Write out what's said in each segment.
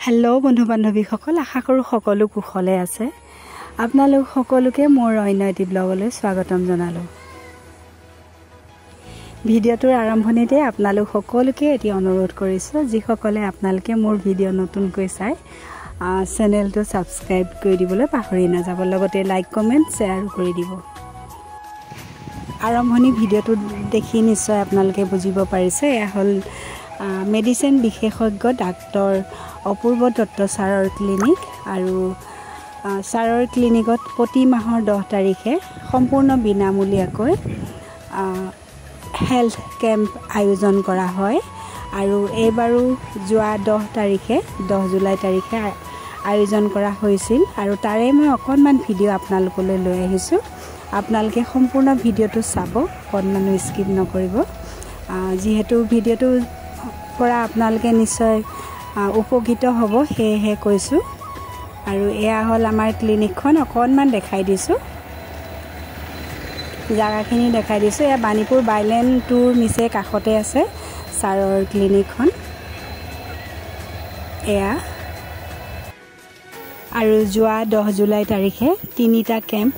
Hello बंधु बान्धवी सकल आशा करूँ सकलो कुशले आछे। आपनालोक सकलोके मोर अन्य एटी ब्लगले स्वागतम जनालो। भिडिओटोर आरम्भणिते आपनालोक सकलोके एटी अनुरोध करिছো जिসকले आपनालोके मोर भिडिओ नतुनকৈ চাই चेनेलটো सबस्क्राइब কৰি দিবলৈ পাহৰি নাযাব, লগতে লাইক কমেন্ট শেয়াৰ কৰি দিব। आरम्भणि भिडिओটো देखि निश्चय आपनालोके बुझिब পাৰিছে এয়া হল मेडिसिन विशेषज्ञ डाक्टर अपूर्व दत्त सारर क्लिनिक और सारर क्लिनिकत प्रति माहर 10 तारिखे सम्पूर्ण विनामूलियाक हेल्थ कैम्प आयोजन करा है और एबारो जुआ 10 तारिखे 10 जुलाई तारिखे आयोजन करा होइसिल और तारे मैं अकनमान भिडिओ आपनालोकলৈ লৈ আহিছো। आपनालोके सम्पूर्ण भिडिओটো चाब, अकनमानो स्किप नकरिब। जेहेतु भिडिओটো পৰা आपनालोके निश्चय उपकृत हब सेहे কৈছো। और एया हल आमार क्लिनिकखन अकनमान देखाई दिसो, जागाखिनि देखाई दिसो। या बानीपुर बाइलेन टूर मिसे काखते আছে सारर क्लिनिकखन एया। और जुआ 10 जुलाई तारिखे 3टा कैम्प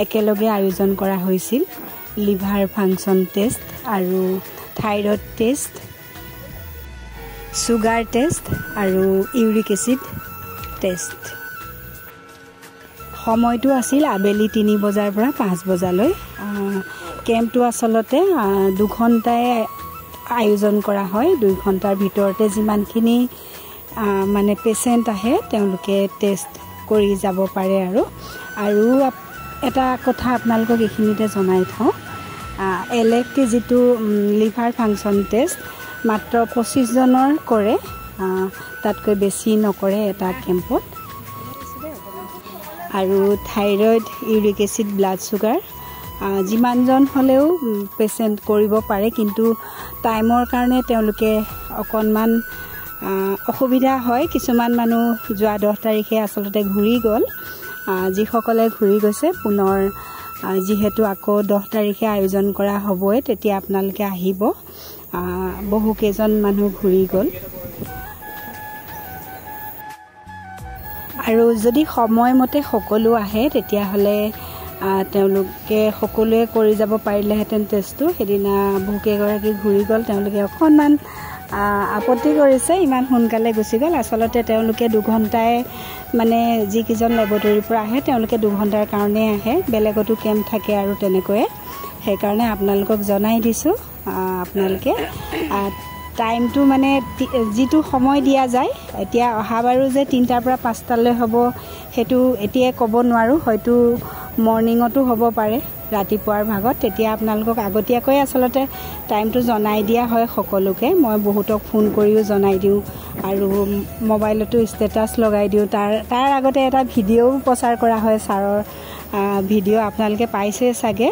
एकेलगे आयोजन करा होइसिल। लिभार फांक्शन टेस्ट और थायरॉइड टेस्ट, सुगार टेस्ट और यूरिक एसिड टेस्ट। সময়টো আছিল আবেলি 3 বজাৰ পৰা 5 বজালৈ। কেম্পটো আসলতে 2 ঘণ্টায় আয়োজন কৰা হয়। 2 ঘণ্টাৰ ভিতৰতে যিমানখিনি মানে পেশেন্ট আহে তেওঁলোকে টেষ্ট কৰি যাব পাৰে। আৰু এটা কথা আপোনালোকক এইখিনিতে জনাই থওঁ, এলএফটি যেটো লিভাৰ ফাংচন টেষ্ট मात्र 25 जनर करे, तातকৈ बेसी नकरे एटा केम्पत। और thyroid, uric acid, blood sugar जिमान जन हलेও पेशेंट करिब पारे, किन्तु टाइमर कारणे तेलुके अकनमान असुविधा হয়। किछुमान मानु जुआ 10 तारिखे आसलते घुरी गल, जिসকলে घुरी গৈছে पुनर जेहेतु आको 10 तारिखे आयोजन करा हबय तेतिया आपनालोके आहिब। बहु केजन मानु घुरी गल। और जदि समय मते सकलो आए तेतिया हले तेलुके सकलोए करि যাব পাৰিলেহেতেন टेस्टটো। हेदिना बहु केगराकी घुरी गल, तेलुके अकनमान आपत्ति करिছে इमान सोनकाले गुसि गल। आसलते तेलुके 2 घण्टाय माने जी किजन लेबरेटरीर পৰা আহে तेलुके 2 घण्टार कारणे आহে, बेलेगतो केम्प থাকে আৰু তেনেকৈ। সেই কাৰণে আপোনালোকক জনাই দিছো। आपनालोके टाइम तो माने जीतु समय दिया जाए एतिया अहाबारो जे 3टार পৰা 5टाলৈ हबो हेतु एतिया कब নোৱাৰো, হয়তো मर्निंगतो हबो पारे रातिपुৱাৰ भागत। तेतिया आपनालोকক আগতীয়াকৈ আসলতে टाइमটো জনাই দিয়া হয় সকলোকে। মই বহুতক ফোন কৰিও জনাই দিও আৰু মোবাইলতো ষ্টেটাস লগাই দিও। তাৰ আগতে এটা ভিডিও প্ৰচাৰ কৰা হয় সাৰৰ ভিডিও, आपनालोके পাইছে সাগে।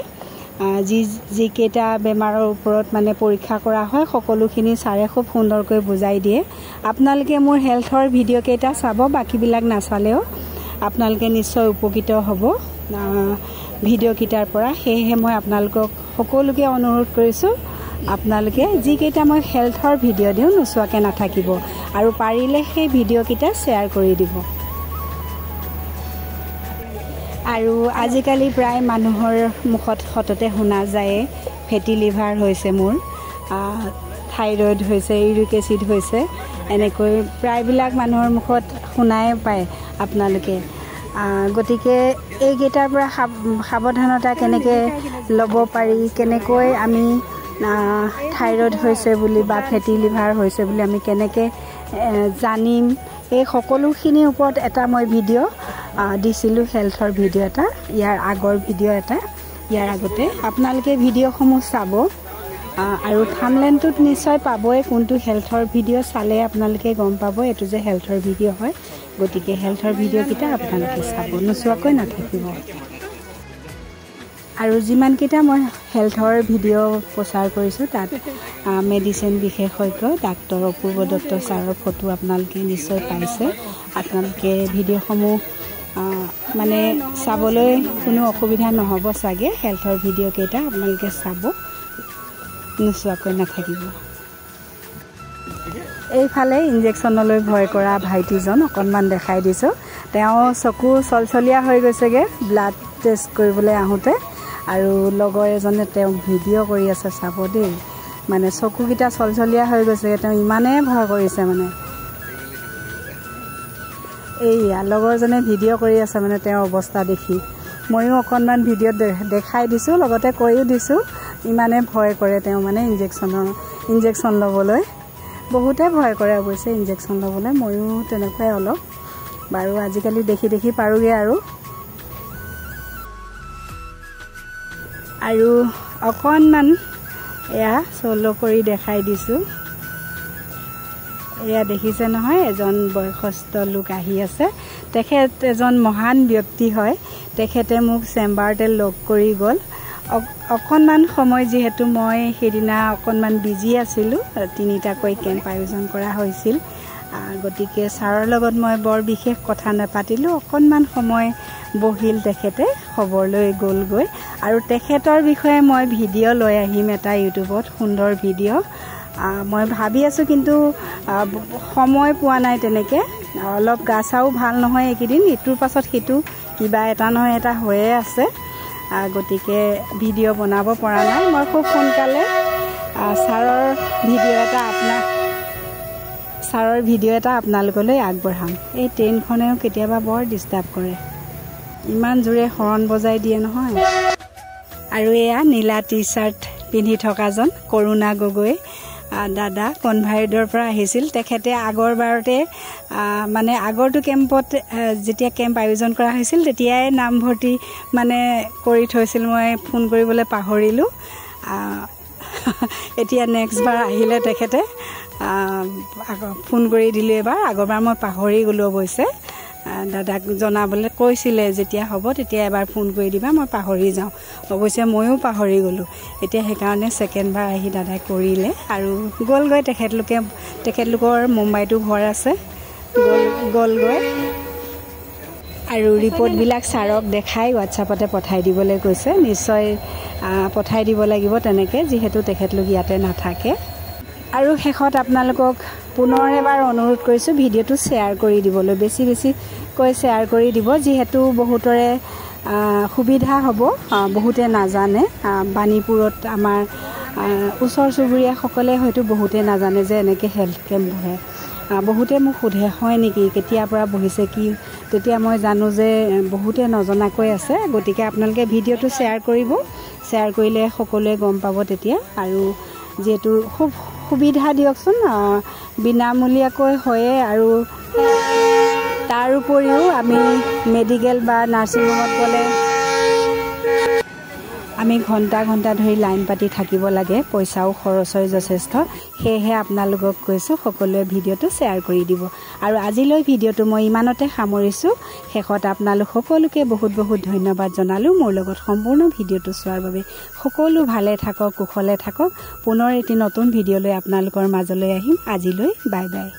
जी केटा बेमार ऊपर माने परीक्षा करा है सकलोखिनि सारे खूब सुंदरকৈ बुझाई दिए। आपनालोके मोर हेल्थर भिडिओ केटा चाब, बाकीबिलाक नाचालेও आपनालोके निश्चय उपकृत हब भिडिओ केटार পৰা। सेहे मैं आपनालोকক सकलोके अनुरोध करिছো आपनालोके जी केटा मैं हेल्थर भिडिओ दिउ नुचुवाके नाथाकिब और पारिले সেই भिडिओ केटा शेयर करि দিব। और आजिकाली प्राय मानुहर मुखत सतते शुना जाए फैटी लिभार होइसे, मोर थायरॉइड होइसे, यूरिक एसिड होइसे, एनेকৈ प्रायबिलाक मानुहर मुखत शुनाय पाय आपनालोके। गतिके এইকেইটাৰ পৰা সাৱধানতা কেনেকৈ ল'ব পাৰি, কেনেকৈ আমি থাইৰয়েড হৈছে বুলি বা ফেটি লিভাৰ হৈছে বুলি আমি কেনেকৈ জানিম, এই সকলোখিনিৰ ওপৰত এটা মই ভিডিঅ' দিছিলোঁ, হেল্থৰ ভিডিঅ' এটা। ইয়াৰ আগৰ ভিডিঅ' এটা ইয়াৰ আগতে আপোনালোকে ভিডিঅ'সমূহ চাব আৰু থাম্বনেইলটোত নিশ্চয় পাবই কোনটো হেল্থৰ ভিডিঅ' চালে আপোনালোকে গম পাব এইটো যে হেল্থৰ ভিডিঅ' হয়। গতিকে হেল্থৰ ভিডিঅ' কেইটা আপোনালোকে চাব, নোচোৱাকৈ নাথাকিব। আৰু যিমান কেইটা মই হেল্থৰ ভিডিঅ' প্ৰচাৰ কৰিছোঁ তাত মেডিচিন বিশেষজ্ঞ ডাক্তৰ অপূৰ্ব দত্ত ছাৰৰ ফটো আপোনালোকে নিশ্চয় পাইছে। আপোনালোকে ভিডিঅ'সমূহ মানে চাবলৈ কোনো অসুবিধা নহ'ব চাগে। হেল্থৰ ভিডিঅ' কেইটা আপোনালোকে চাব, নোচোৱাকৈ নাথাকিব। এইফালে ইনজেকশ্যনলৈ ভয় কৰা ভাইটিজন অকণমান দেখাই দিছোঁ। তেওঁ চকু চলচলীয়া হৈ গৈছেগৈ ব্লাড টেষ্ট কৰিবলৈ আহোঁতে, আৰু লগৰ এজনে তেওঁক ভিডিঅ' কৰি আছে, চাব দেই। মানে চকুকেইটা চলচলীয়া হৈ গৈছেগৈ, তেওঁ ইমানেই ভয় কৰিছে মানে। এইয়া লগৰজনে ভিডিঅ' কৰি আছে মানে তেওঁৰ অৱস্থা দেখি। ময়ো অকণমান ভিডিঅ'ত দেখাই দিছোঁ, লগতে কৈও দিছোঁ। ইমানে ভয় কৰে তেওঁ মানে ইনজেকশ্যন ল'বলৈ। বহুতে ভয় কৰে অৱশ্যে ইনজেকশ্যন ল'বলৈ, ময়ো তেনেকুৱাই অলপ। বাৰু আজিকালি দেখি দেখি পাৰোঁগৈ আৰু অকণমান এয়া চল' কৰি দেখাই দিছোঁ। এয়া দেখিছে নহয়, এজন বয়সস্থ লোক আহি আছে। তেখেত এজন মহান ব্যক্তি হয়। তেখেতে মোক চেম্বাৰতে লগ কৰি গ'ল। অকণমান সময় যিহেতু মই সেইদিনা অকণমান বিজি আছিলোঁ, 3টাকৈ কেম্প আয়োজন কৰা হৈছিল, গতিকে ছাৰৰ লগত মই বৰ বিশেষ কথা নাপাতিলোঁ। অকণমান সময় বহিল তেখেতে, খবৰ লৈ গ'লগৈ। আৰু তেখেতৰ বিষয়ে মই ভিডিঅ' লৈ আহিম এটা ইউটিউবত, সুন্দৰ ভিডিঅ'। মই ভাবি আছোঁ, কিন্তু সময় পোৱা নাই তেনেকৈ। অলপ গা চাও ভাল নহয় এইকেইদিন, ইটোৰ পাছত সিটো কিবা এটা নহয় এটা হৈয়ে আছে, গতিকে ভিডিঅ' বনাব পৰা নাই। মই খুব সোনকালে ছাৰৰ ভিডিঅ' এটা আপোনালোকলৈ আগবঢ়াম। এই ট্ৰেইনখনেও কেতিয়াবা বৰ ডিষ্টাৰ্ব কৰে, ইমান জোৰে হৰ্ণ বজাই দিয়ে নহয়। আৰু এয়া নীলা টি চাৰ্ট পিন্ধি থকাজন কৰুণা গগৈ দাদা, কনভাইডৰ পৰা আহিছিল। তেখেতে আগৰবাৰতে মানে আগৰটো কেম্পত যেতিয়া কেম্প আয়োজন কৰা হৈছিল তেতিয়াই নামভৰ্তি মানে কৰি থৈছিল। মই ফোন কৰিবলৈ পাহৰিলোঁ। এতিয়া নেক্সটবাৰ আহিলে তেখেতে ফোন কৰি দিলোঁ এবাৰ। আগৰবাৰ মই পাহৰি গ'লোঁ অৱশ্যে। দাদাক জনাবলৈ কৈছিলে, যেতিয়া হ'ব তেতিয়া এবাৰ ফোন কৰি দিবা, মই পাহৰি যাওঁ। অৱশ্যে ময়ো পাহৰি গ'লোঁ। এতিয়া সেইকাৰণে ছেকেণ্ডবাৰ আহি দাদাই কৰিলে আৰু গ'লগৈ। তেখেতলোকৰ মুম্বাইতো ঘৰ আছে, গ'লগৈ। আৰু ৰিপৰ্টবিলাক ছাৰক দেখাই হোৱাটছআপতে পঠাই দিবলৈ কৈছে। নিশ্চয় পঠাই দিব লাগিব তেনেকৈ, যিহেতু তেখেতলোক ইয়াতে নাথাকে। আৰু শেষত আপোনালোকক পুনৰ এবাৰ অনুৰোধ কৰিছোঁ ভিডিঅ'টো শ্বেয়াৰ কৰি দিবলৈ, বেছিকৈ শ্বেয়াৰ কৰি দিব, যিহেতু বহুতৰে সুবিধা হ'ব। বহুতে নাজানে, বাণীপুৰত আমাৰ ওচৰ চুবুৰীয়াসকলে হয়তো বহুতে নাজানে যে এনেকৈ হেল্থ কেম্প বহে। বহুতে মোক সোধে, হয় নেকি, কেতিয়াৰ পৰা বহিছে কি? তেতিয়া মই জানো যে বহুতে নজনাকৈ আছে। গতিকে আপোনালোকে ভিডিঅ'টো শ্বেয়াৰ কৰিব, শ্বেয়াৰ কৰিলে সকলোৱে গম পাব তেতিয়া। আৰু যিহেতু খুব সুবিধা দিয়কচোন, বিনামূলীয়াকৈ হয়ে। আৰু তাৰ উপৰিও আমি মেডিকেল বা নাৰ্ছিং হোমত গ'লে আমি ঘণ্টা ধৰি লাইন পাতি থাকিব লাগে, পইচাও খৰচ হয় যথেষ্ট। সেয়েহে আপোনালোকক কৈছোঁ সকলোৱে ভিডিঅ'টো শ্বেয়াৰ কৰি দিব। আৰু আজিলৈ ভিডিঅ'টো মই ইমানতে সামৰিছোঁ। শেষত আপোনালোক সকলোকে বহুত ধন্যবাদ জনালোঁ মোৰ লগত সম্পূৰ্ণ ভিডিঅ'টো চোৱাৰ বাবে। সকলো ভালে থাকক, কুশলে থাকক। পুনৰ এটি নতুন ভিডিঅ' লৈ আপোনালোকৰ মাজলৈ আহিম। আজিলৈ বাই বাই।